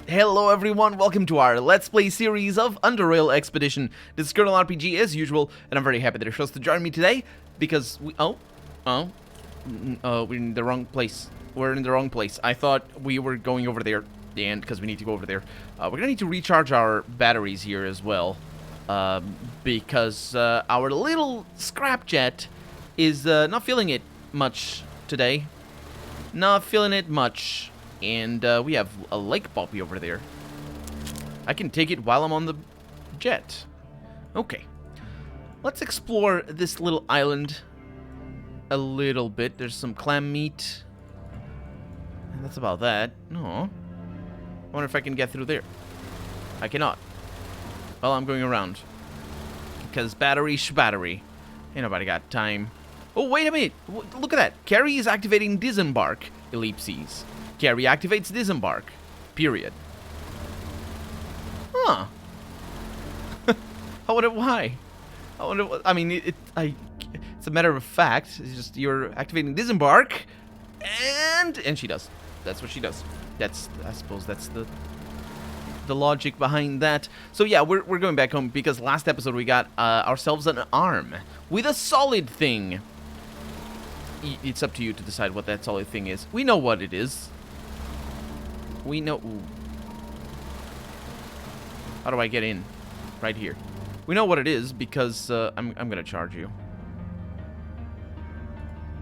Hello everyone, welcome to our Let's Play series of Underrail Expedition. This is Colonel RPG as usual, and I'm very happy that you're supposed to join me today, because we're in the wrong place. We're in the wrong place. I thought we were going over there, and because we need to go over there. We're gonna need to recharge our batteries here as well, because our little scrap jet is not feeling it much today. Not feeling it much. And we have a lake poppy over there. I can take it while I'm on the jet. Okay. Let's explore this little island a little bit. There's some clam meat. And that's about that. No. I wonder if I can get through there. I cannot. Well, I'm going around. Because battery shbattery. Ain't nobody got time. Oh, wait a minute. Look at that. Carrie is activating disembark. Ellipses. Carry activates disembark. Period. Huh. I wonder why. I wonder what, I mean, it's a matter of fact. It's just you're activating disembark, and she does. That's what she does. I suppose that's the logic behind that. So yeah, we're going back home because last episode we got ourselves an arm with a solid thing. It's up to you to decide what that solid thing is. We know what it is. We know... Ooh. How do I get in? Right here. We know what it is because I'm gonna charge you.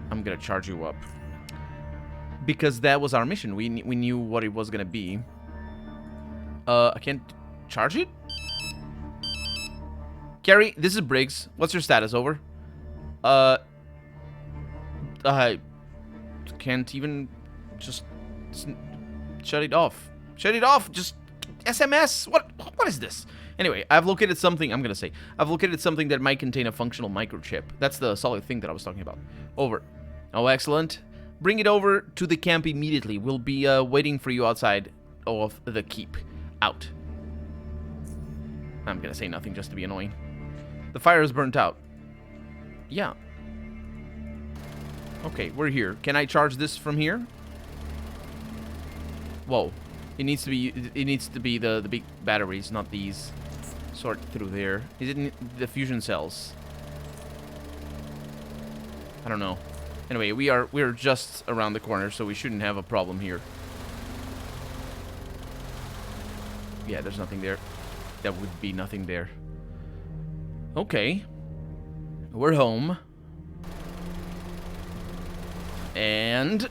I'm gonna charge you up. Because that was our mission. We knew what it was gonna be. I can't charge it? Carrie, this is Briggs. What's your status? Over. I can't even just shut it off. Shut it off. Just SMS. What is this? Anyway, I've located something. I've located something that might contain a functional microchip. That's the solid thing that I was talking about. Over. Oh, excellent. Bring it over to the camp immediately. We'll be waiting for you outside of the keep. Out. I'm gonna say nothing just to be annoying. The fire is burnt out. Yeah. Okay, we're here. Can I charge this from here? Whoa. It needs to be the big batteries, not these. Sort through there. Is it in the fusion cells? I don't know. Anyway, we're just around the corner, so we shouldn't have a problem here. Yeah, there's nothing there. There would be nothing there. Okay. We're home. And...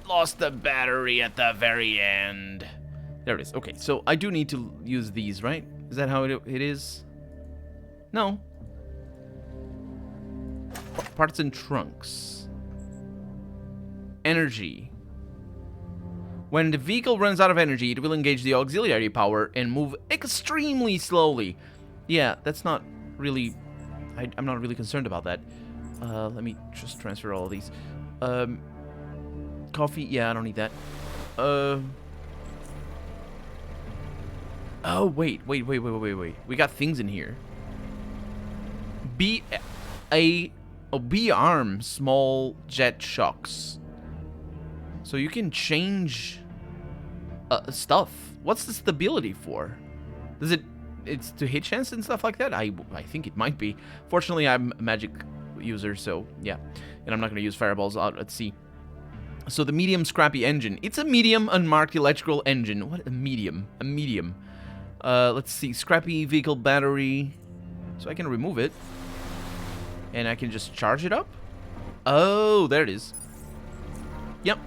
lost the battery at the very end. There it is. Okay, so I do need to use these, right? Is that how it is? No. Parts and trunks. Energy. When the vehicle runs out of energy, it will engage the auxiliary power and move extremely slowly. Yeah, that's not really... I'm not really concerned about that. Let me just transfer all of these. Coffee? Yeah, I don't need that. Oh, wait. We got things in here. B-arm small jet shocks. So you can change stuff. What's the stability for? Does it's to hit chance and stuff like that? I think it might be. Fortunately, I'm a magic user, so yeah. And I'm not going to use fireballs out at sea. So the medium scrappy engine. It's a medium unmarked electrical engine. What? A medium. A medium. Let's see. Scrappy vehicle battery. So I can remove it. And I can just charge it up. Oh, there it is. Yep.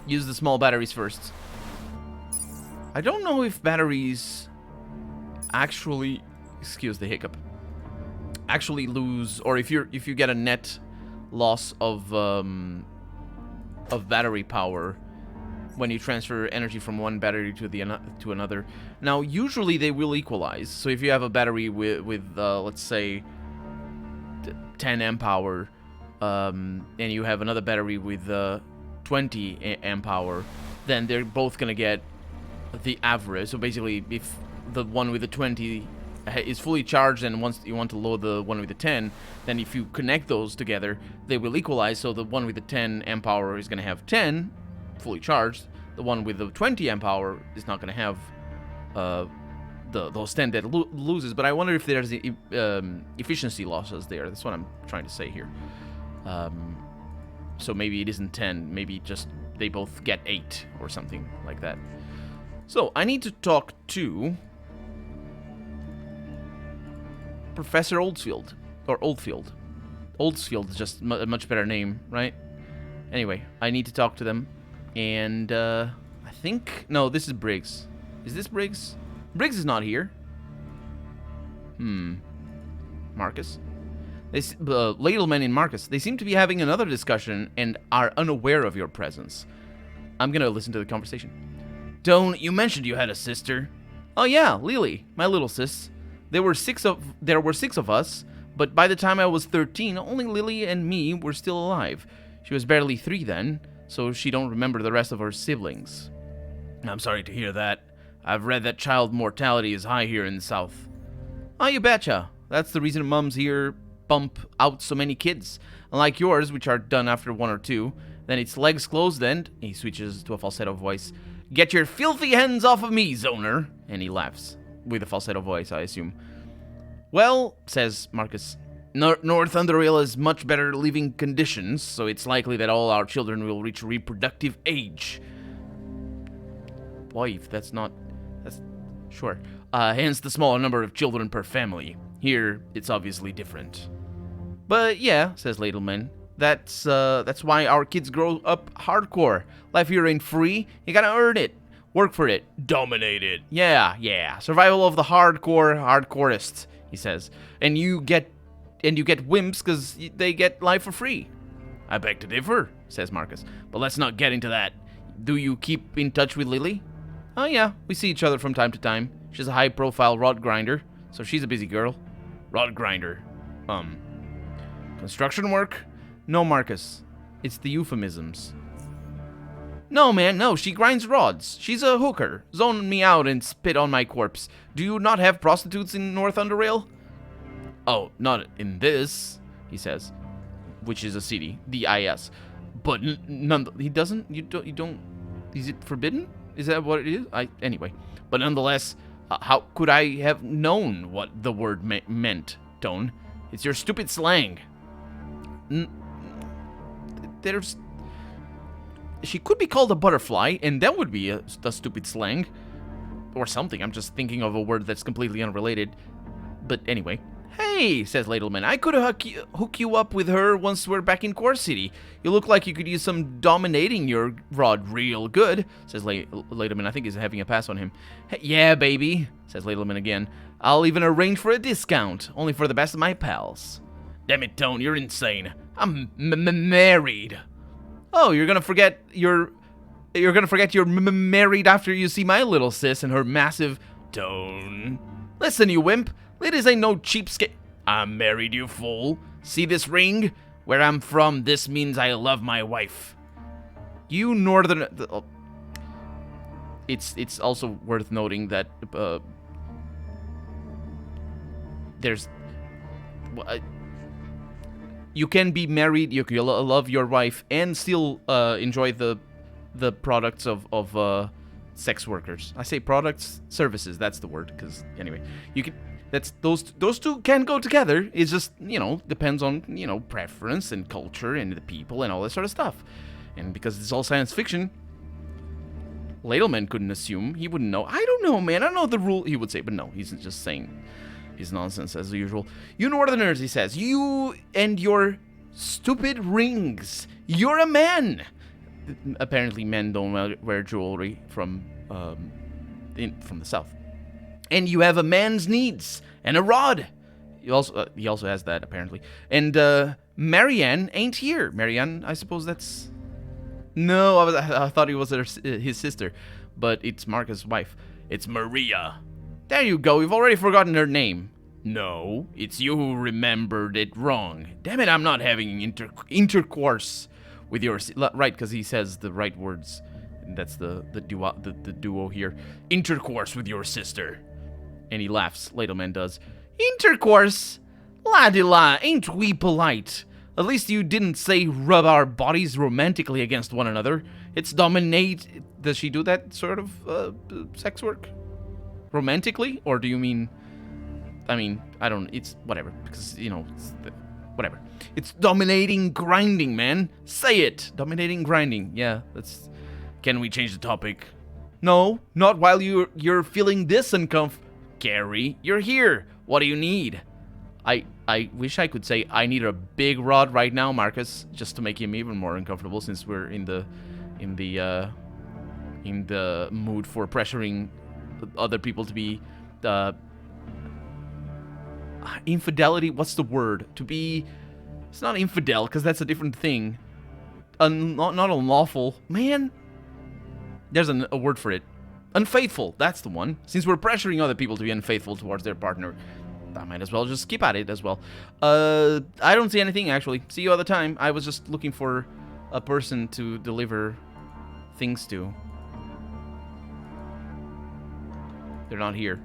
Use the small batteries first. I don't know if batteries actually... Excuse the hiccup. Actually lose... Or if you get a net... loss of battery power when you transfer energy from one battery to another. Now, usually they will equalize. So if you have a battery with let's say 10 amp hour, and you have another battery with 20 amp hour, then they're both gonna get the average. So basically, if the one with the 20 is fully charged, and once you want to load the one with the 10, then if you connect those together, they will equalize. So the one with the 10 amp hour is going to have 10 fully charged. The one with the 20 amp hour is not going to have those 10 that loses, but I wonder if there's efficiency losses there. That's what I'm trying to say here. So maybe it isn't 10, maybe just they both get 8 or something like that. So I need to talk to Professor Oldfield, or Oldfield. Oldfield is just a much better name, right? Anyway, I need to talk to them, and I think... No, this is Briggs. Is this Briggs? Briggs is not here. Marcus? Ladleman and Marcus, they seem to be having another discussion and are unaware of your presence. I'm gonna listen to the conversation. Doan, you mentioned you had a sister. Oh yeah, Lily, my little sis. There were six of us, but by the time I was 13, only Lily and me were still alive. She was barely 3 then, so she don't remember the rest of her siblings. I'm sorry to hear that. I've read that child mortality is high here in the South. Oh, you betcha. That's the reason mums here bump out so many kids. Unlike yours, which are done after 1 or 2, then it's legs closed and... He switches to a falsetto voice. Get your filthy hands off of me, Zoner! And he laughs. With a falsetto voice, I assume. Well, says Marcus, North Underrail has much better living conditions, so it's likely that all our children will reach reproductive age. Boy, if that's not... That's... Sure. Hence the smaller number of children per family. Here, it's obviously different. But yeah, says Ladleman, that's why our kids grow up hardcore. Life here ain't free. You gotta earn it. Work for it. Dominate it. Yeah. Survival of the hardcorest, he says. And you get wimps because they get life for free. I beg to differ, says Marcus. But let's not get into that. Do you keep in touch with Lily? Oh yeah, we see each other from time to time. She's a high-profile rod grinder, so she's a busy girl. Rod grinder. Construction work? No, Marcus. It's the euphemisms. No, man, no. She grinds rods. She's a hooker. Zone me out and spit on my corpse. Do you not have prostitutes in North Underrail? Oh, not in this, he says. Which is a city. D-I-S. But none... He doesn't... You don't... Is it forbidden? Is that what it is? Anyway. But nonetheless, how could I have known what the word meant, Tone? It's your stupid slang. There's... She could be called a butterfly, and that would be a stupid slang. Or something. I'm just thinking of a word that's completely unrelated. But anyway. Hey, says Ladleman, I could hook you up with her once we're back in Core City. You look like you could use some dominating your rod real good, says Ladleman. I think he's having a pass on him. Hey, yeah, baby, says Ladleman again. I'll even arrange for a discount, only for the best of my pals. Damn it, Tone, you're insane. I'm married. Oh, you're gonna forget you're married after you see my little sis and her massive... Tone. Listen, you wimp. Ladies ain't no cheapskate. I'm married, you fool. See this ring? Where I'm from, this means I love my wife. You northern... It's also worth noting that there's... You can be married, you can love your wife, and still enjoy the products of sex workers. I say products, services, that's the word, because, anyway, you can... Those two can go together. It just, depends on, preference and culture and the people and all that sort of stuff. And because it's all science fiction, Ladleman couldn't assume. He wouldn't know. I don't know, man. I don't know the rule, he would say. But no, he's just saying his nonsense as usual. You Northerners, he says. You and your stupid rings. You're a man. Apparently men don't wear jewelry from the South. And you have a man's needs and a rod. He also has that, apparently. And Marianne ain't here. Marianne, I suppose that's... No, I thought it was his sister. But it's Marcus' wife. It's Maria. There you go. You've already forgotten her name. No, it's you who remembered it wrong. Damn it, I'm not having intercourse with your... Right, because he says the right words. That's the duo here. Intercourse with your sister. And he laughs. Ladleman does. Intercourse? Ladila, ain't we polite? At least you didn't say rub our bodies romantically against one another. It's dominate. Does she do that sort of sex work? Romantically? Or do you mean... I mean, I don't... It's whatever. Because, you know, whatever. It's dominating grinding, man. Say it. Dominating grinding. Yeah, that's... Can we change the topic? No, not while you're feeling this uncomfortable. Gary, you're here. What do you need? I wish I could say I need a big rod right now, Marcus, just to make him even more uncomfortable, since we're in the mood for pressuring other people to be infidelity. What's the word? To be... It's not infidel, because that's a different thing. Not unlawful. Man, there's a word for it. Unfaithful, that's the one. Since we're pressuring other people to be unfaithful towards their partner, I might as well just keep at it as well. I don't see anything, actually. See you all the time. I was just looking for a person to deliver things to. They're not here.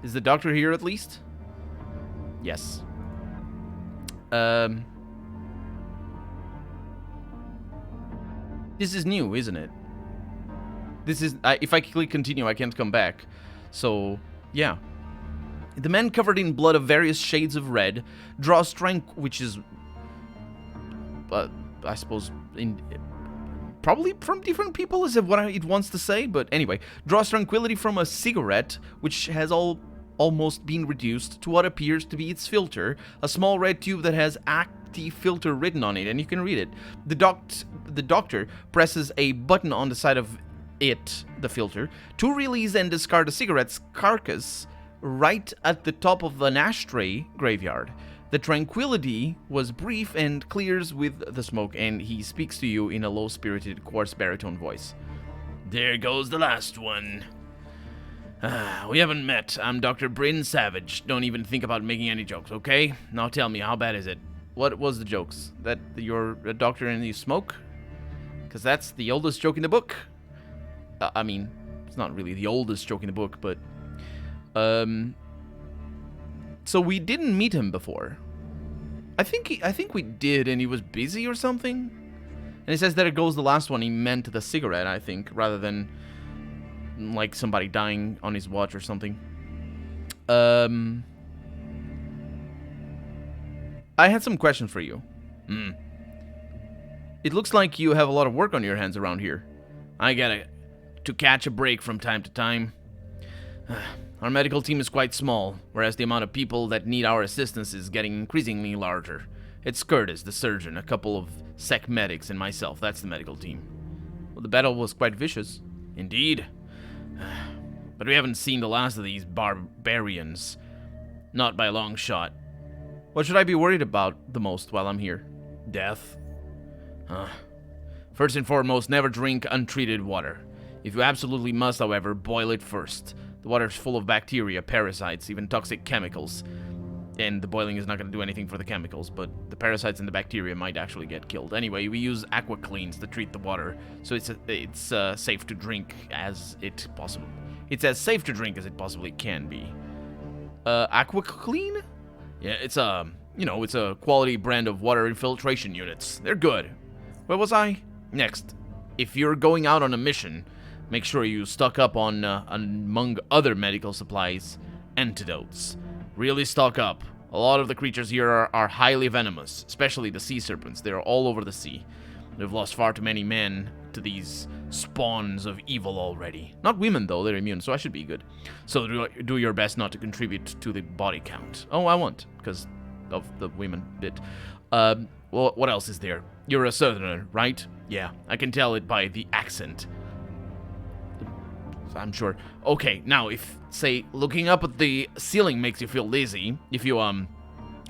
Is the doctor here at least? Yes. This is new, isn't it? This is... if I click continue, I can't come back. So, yeah. The man covered in blood of various shades of red draws strength, which is... I suppose... probably from different people is what it wants to say, but anyway. Draws tranquility from a cigarette, which has almost been reduced to what appears to be its filter, a small red tube that has active filter written on it, and you can read it. The doctor presses a button on the side of the filter, to release and discard the cigarette's carcass right at the top of an ashtray graveyard. The tranquility was brief and clears with the smoke, and he speaks to you in a low-spirited, coarse baritone voice. There goes the last one. We haven't met. I'm Dr. Bryn Savage. Don't even think about making any jokes, okay? Now tell me, how bad is it? What was the jokes? That you're a doctor and you smoke? Because that's the oldest joke in the book. I mean, it's not really the oldest joke in the book, but... So we didn't meet him before. I think we did, and he was busy or something. And he says that it goes the last one. He meant the cigarette, I think, rather than like somebody dying on his watch or something. I had some questions for you. It looks like you have a lot of work on your hands around here. I gotta to catch a break from time to time. Our medical team is quite small, whereas the amount of people that need our assistance is getting increasingly larger. It's Curtis, the surgeon, a couple of sec medics, and myself. That's the medical team. Well, the battle was quite vicious. Indeed. But we haven't seen the last of these barbarians. Not by a long shot. What should I be worried about the most while I'm here? Death? First and foremost, never drink untreated water. If you absolutely must, however, boil it first. The water is full of bacteria, parasites, even toxic chemicals. And the boiling is not going to do anything for the chemicals, but the parasites and the bacteria might actually get killed. Anyway, we use aqua cleans to treat the water, so it's safe to drink as it possible. It's as safe to drink as it possibly can be. Aqua clean? Yeah, it's it's a quality brand of water infiltration units. They're good. Where was I? Next, if you're going out on a mission, make sure you stock up on, among other medical supplies, antidotes. Really stock up. A lot of the creatures here are highly venomous, especially the sea serpents. They're all over the sea. We've lost far too many men to these spawns of evil already. Not women, though. They're immune, so I should be good. So do your best not to contribute to the body count. Oh, I won't, because of the women bit. Well, what else is there? You're a southerner, right? Yeah, I can tell it by the accent. I'm sure. Okay, now if, say, looking up at the ceiling makes you feel lazy, if you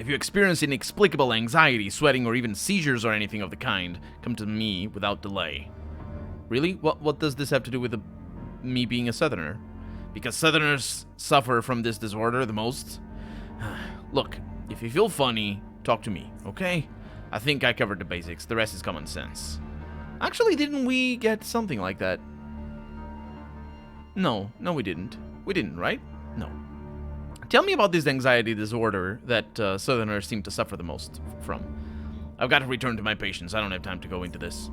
experience inexplicable anxiety, sweating, or even seizures or anything of the kind, come to me without delay. Really? What does this have to do with me being a southerner? Because southerners suffer from this disorder the most. Look, if you feel funny, talk to me, okay? I think I covered the basics. The rest is common sense. Actually, didn't we get something like that? No, we didn't. We didn't, right? No. Tell me about this anxiety disorder that Southerners seem to suffer the most from. I've got to return to my patients. I don't have time to go into this.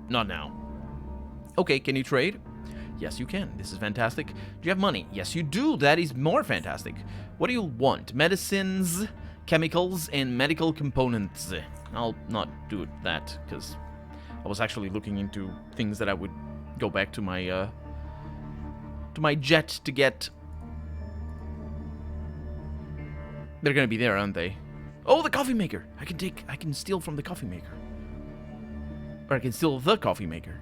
Not now. Okay, can you trade? Yes, you can. This is fantastic. Do you have money? Yes, you do. That is more fantastic. What do you want? Medicines, chemicals, and medical components. I'll not do that, because I was actually looking into things that I would go back to my jet to get. They're gonna be there, aren't they? Oh, the coffee maker! I can steal from the coffee maker. Or I can steal the coffee maker.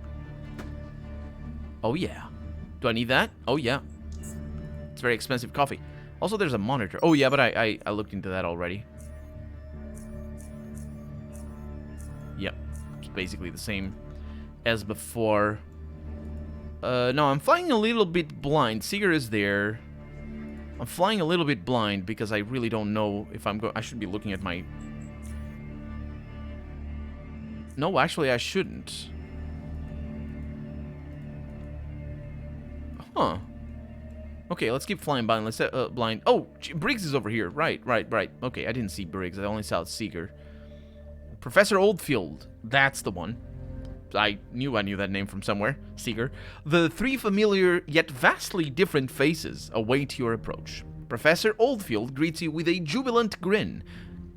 Oh, yeah. Do I need that? Oh, yeah. It's very expensive coffee. Also, there's a monitor. Oh, yeah, but I looked into that already. Yep. It's basically the same as before. No, I'm flying a little bit blind. Seeger is there. I'm flying a little bit blind because I really don't know if I'm going... I should be looking at my... No, actually, I shouldn't. Huh. Okay, let's keep flying blind. Let's set blind. Oh, Briggs is over here. Right. Okay, I didn't see Briggs. I only saw Seeger. Professor Oldfield. That's the one. I knew that name from somewhere. Seeger. The three familiar yet vastly different faces await your approach. Professor Oldfield greets you with a jubilant grin.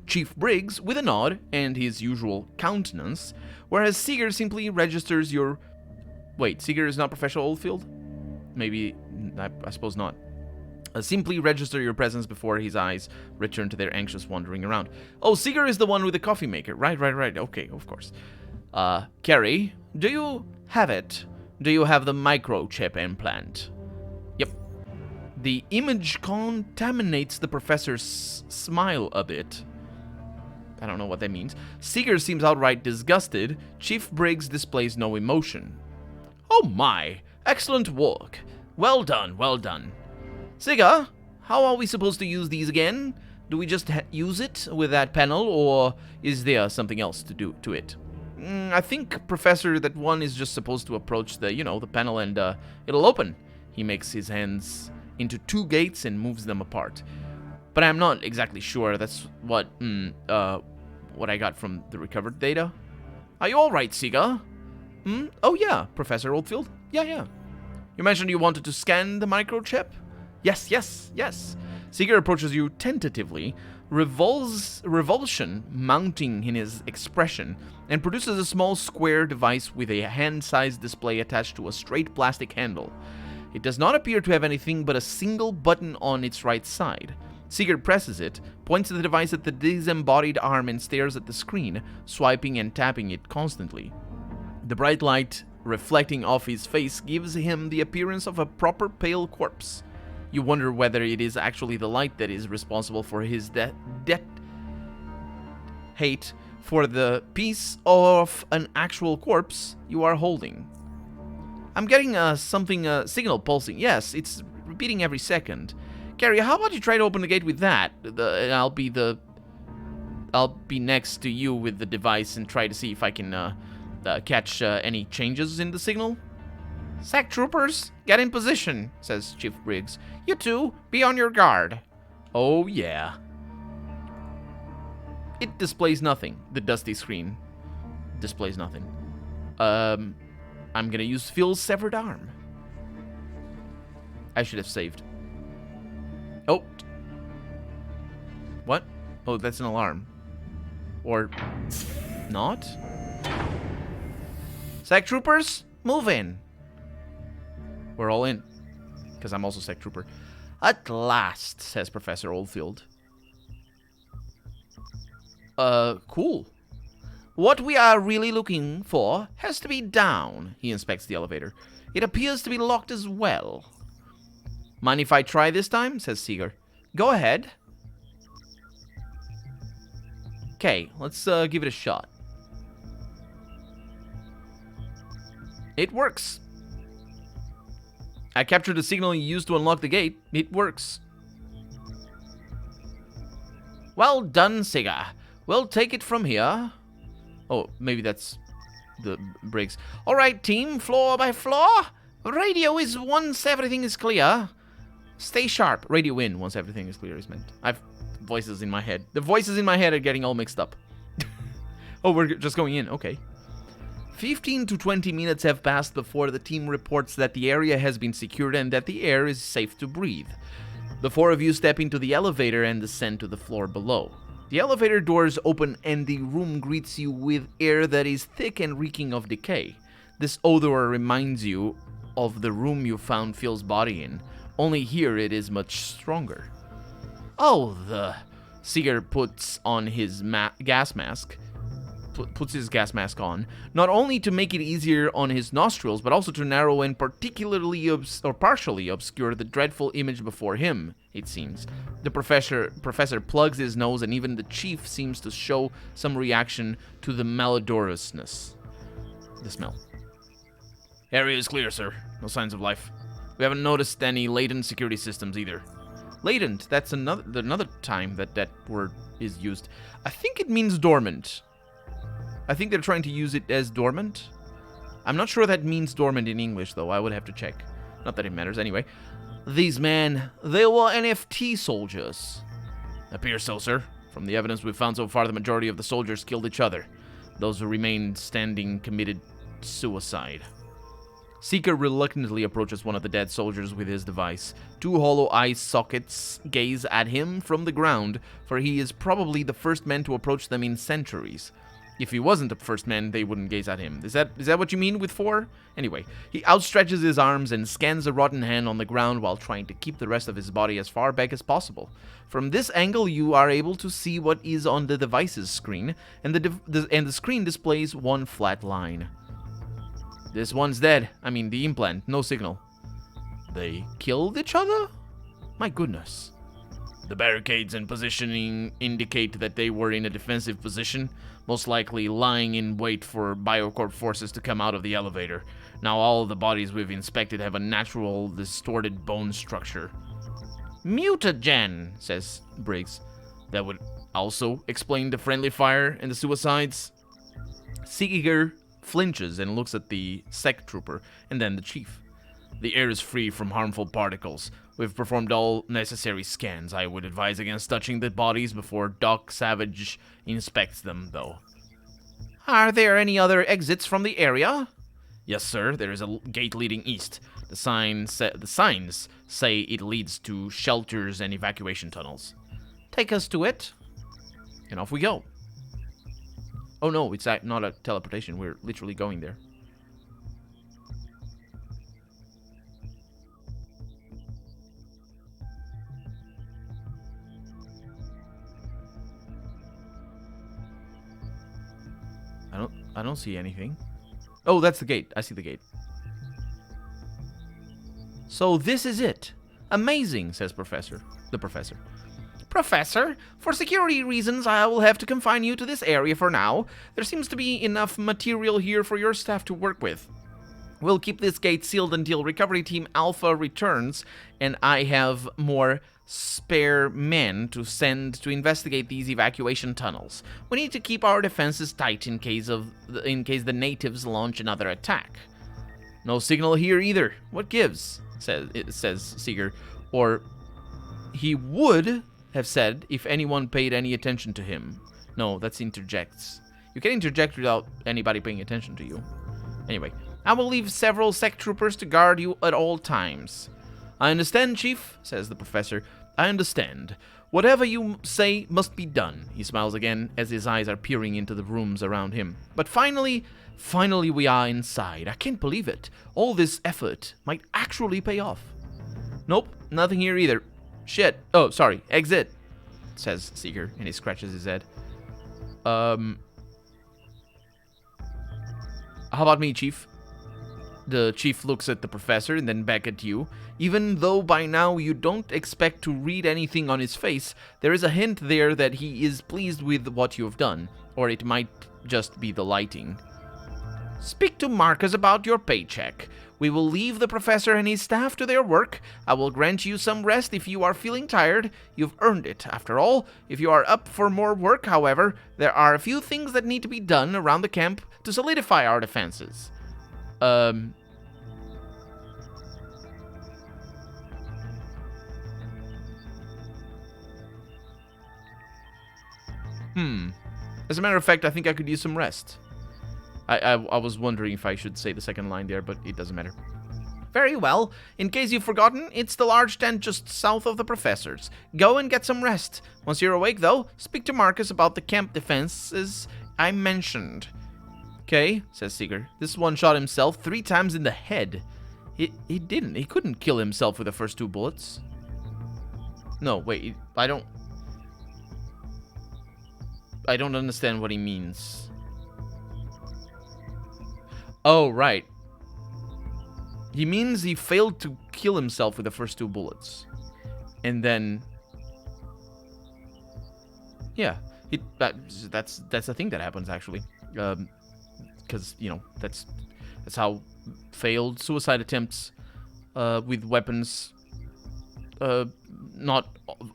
Chief Briggs with a nod and his usual countenance, whereas Seeger simply registers your... Wait, Seeger is not Professor Oldfield? Maybe, I suppose not. Simply register your presence before his eyes return to their anxious wandering around. Oh, Seeger is the one with the coffee maker. Right. Okay, of course. Carrie, do you have it? Do you have the microchip implant? Yep. The image contaminates the professor's smile a bit. I don't know what that means. Seeger seems outright disgusted. Chief Briggs displays no emotion. Oh my! Excellent work. Well done, well done. Seeger, how are we supposed to use these again? Do we just use it with that panel, or is there something else to do to it? I think, Professor, that one is just supposed to approach the, the panel and it'll open. He makes his hands into two gates and moves them apart. But I'm not exactly sure. That's what I got from the recovered data. Are you all right, Seeger? Oh, yeah, Professor Oldfield. Yeah. You mentioned you wanted to scan the microchip? Yes. Seeger approaches you tentatively, revulsion mounting in his expression, and produces a small square device with a hand-sized display attached to a straight plastic handle. It does not appear to have anything but a single button on its right side. Seeger presses it, points to the device at the disembodied arm, and stares at the screen, swiping and tapping it constantly. The bright light reflecting off his face gives him the appearance of a proper pale corpse. You wonder whether it is actually the light that is responsible for his hate for the piece of an actual corpse you are holding. I'm getting signal pulsing. Yes, it's repeating every second. Carrie, how about you try to open the gate with that? I'll be next to you with the device and try to see if I can catch any changes in the signal. Sack troopers, get in position, says Chief Briggs. You two, be on your guard. Oh, yeah. It displays nothing. The dusty screen displays nothing. I'm gonna use Phil's severed arm. I should have saved. Oh. What? Oh, that's an alarm. Or not? Sack troopers, move in. We're all in. Because I'm also Sec Trooper. At last, says Professor Oldfield. Cool. What we are really looking for has to be down. He inspects the elevator. It appears to be locked as well. Mind if I try this time? Says Seeger. Go ahead. Okay, let's give it a shot. It works. I captured the signal you used to unlock the gate. It works. Well done, Seeger. We'll take it from here. Oh, maybe that's the Briggs. All right, team, floor by floor. Radio is once everything is clear. Stay sharp. Radio in once everything is clear is meant. I've voices in my head. The voices in my head are getting all mixed up. Oh, we're just going in. Okay. 15 to 20 minutes have passed before the team reports that the area has been secured and that the air is safe to breathe. The four of you step into the elevator and descend to the floor below. The elevator doors open and the room greets you with air that is thick and reeking of decay. This odor reminds you of the room you found Phil's body in, only here it is much stronger. Oh, Seeger puts on his gas mask. Puts his gas mask on, not only to make it easier on his nostrils, but also to narrow and particularly or partially obscure the dreadful image before him, it seems. The professor plugs his nose, and even the chief seems to show some reaction to the malodorousness. The smell. Area is clear, sir. No signs of life. We haven't noticed any latent security systems either. Latent, that's another time that word is used. I think it means dormant. I think they're trying to use it as dormant. I'm not sure that means dormant in English, though. I would have to check. Not that it matters anyway. These men, they were NFT soldiers. Appears so, sir. From the evidence we've found so far, the majority of the soldiers killed each other. Those who remained standing committed suicide. Seeker reluctantly approaches one of the dead soldiers with his device. Two hollow eye sockets gaze at him from the ground, for he is probably the first man to approach them in centuries. If he wasn't the first man, they wouldn't gaze at him. Is that what you mean with four? Anyway, he outstretches his arms and scans a rotten hand on the ground while trying to keep the rest of his body as far back as possible. From this angle, you are able to see what is on the device's screen, and the screen displays one flat line. This one's dead. I mean, the implant. No signal. They killed each other? My goodness. The barricades and positioning indicate that they were in a defensive position, most likely lying in wait for Biocorp forces to come out of the elevator. Now all of the bodies we've inspected have a natural, distorted bone structure. Mutagen, says Briggs. That would also explain the friendly fire and the suicides. Seeger flinches and looks at the sec trooper and then the chief. The air is free from harmful particles. We've performed all necessary scans. I would advise against touching the bodies before Doc Savage inspects them, though. Are there any other exits from the area? Yes, sir. There is a gate leading east. The signs say it leads to shelters and evacuation tunnels. Take us to it. And off we go. Oh no, it's not a teleportation. We're literally going there. I don't see anything. Oh, that's the gate. I see the gate. So this is it. Amazing, says the professor. Professor, for security reasons, I will have to confine you to this area for now. There seems to be enough material here for your staff to work with. We'll keep this gate sealed until Recovery Team Alpha returns, and I have more spare men to send to investigate these evacuation tunnels. We need to keep our defenses tight in case the natives launch another attack. No signal here either. What gives? says Seeger. Or he would have said if anyone paid any attention to him. No, that's interjects. You can interject without anybody paying attention to you. Anyway, I will leave several sec troopers to guard you at all times. I understand, Chief, says the professor. I understand. Whatever you say must be done. He smiles again as his eyes are peering into the rooms around him. But finally we are inside. I can't believe it. All this effort might actually pay off. Nope, nothing here either. Shit. Oh, sorry. Exit, says Seeger, and he scratches his head. How about me, Chief? The chief looks at the professor and then back at you. Even though by now you don't expect to read anything on his face, there is a hint there that he is pleased with what you have done. Or it might just be the lighting. Speak to Marcus about your paycheck. We will leave the professor and his staff to their work. I will grant you some rest if you are feeling tired. You've earned it, after all. If you are up for more work, however, there are a few things that need to be done around the camp to solidify our defenses. As a matter of fact, I think I could use some rest. I was wondering if I should say the second line there, but it doesn't matter. Very well. In case you've forgotten, it's the large tent just south of the professor's. Go and get some rest. Once you're awake, though, speak to Marcus about the camp defenses I mentioned. Okay, says Seeger. This one shot himself 3 times in the head. He didn't. He couldn't kill himself with the first 2 bullets. No, wait. I don't understand what he means. Oh, right. He means he failed to kill himself with the first 2 bullets. And then... yeah. That's a thing that happens, actually. Because, you know, that's how failed suicide attempts with weapons not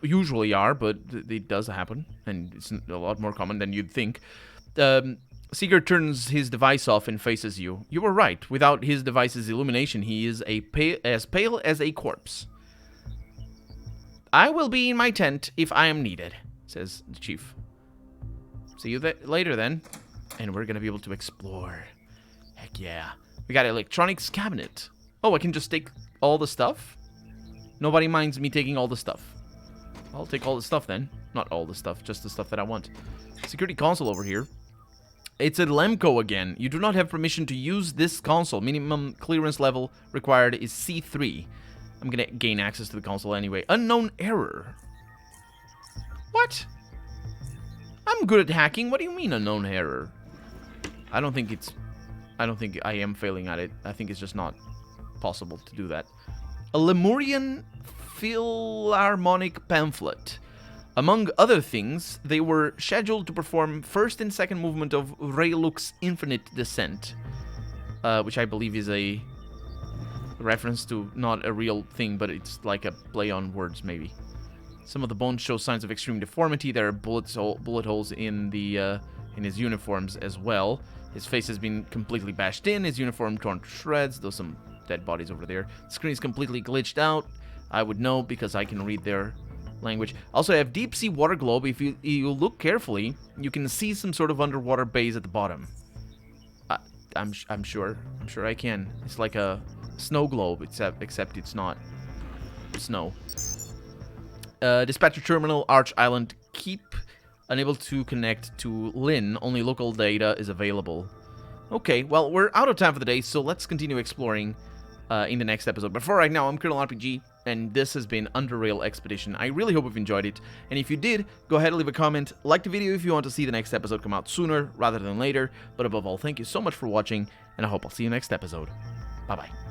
usually are, but it does happen. And it's a lot more common than you'd think. Seeger turns his device off and faces you. You were right. Without his device's illumination, he is as pale as a corpse. I will be in my tent if I am needed, says the chief. See you later, then. And we're going to be able to explore. Heck yeah. We got an electronics cabinet. Oh, I can just take all the stuff? Nobody minds me taking all the stuff. I'll take all the stuff, then. Not all the stuff, just the stuff that I want. Security console over here. It's a Lemco again. You do not have permission to use this console. Minimum clearance level required is C3. I'm gonna gain access to the console anyway. Unknown error. What? I'm good at hacking. What do you mean unknown error? I don't think I am failing at it. I think it's just not possible to do that. A Lemurian Philharmonic pamphlet. Among other things, they were scheduled to perform first and second movement of Rayluck's Infinite Descent, which I believe is a reference to not a real thing, but it's like a play on words, maybe. Some of the bones show signs of extreme deformity. There are bullet holes in his uniforms as well. His face has been completely bashed in, his uniform torn to shreds. There's some dead bodies over there. The screen is completely glitched out. I would know because I can read their language. Also, I have deep sea water globe. If you look carefully, you can see some sort of underwater base at the bottom. I'm sure I can. It's like a snow globe, except it's not snow. Dispatcher terminal, Arch Island Keep. Unable to connect to Lynn. Only local data is available. Okay, well, we're out of time for the day, so let's continue exploring in the next episode. But for right now, I'm Colonel RPG, and this has been Underrail Expedition. I really hope you've enjoyed it, and if you did, go ahead and leave a comment, like the video if you want to see the next episode come out sooner rather than later, but above all, thank you so much for watching, and I hope I'll see you next episode. Bye-bye.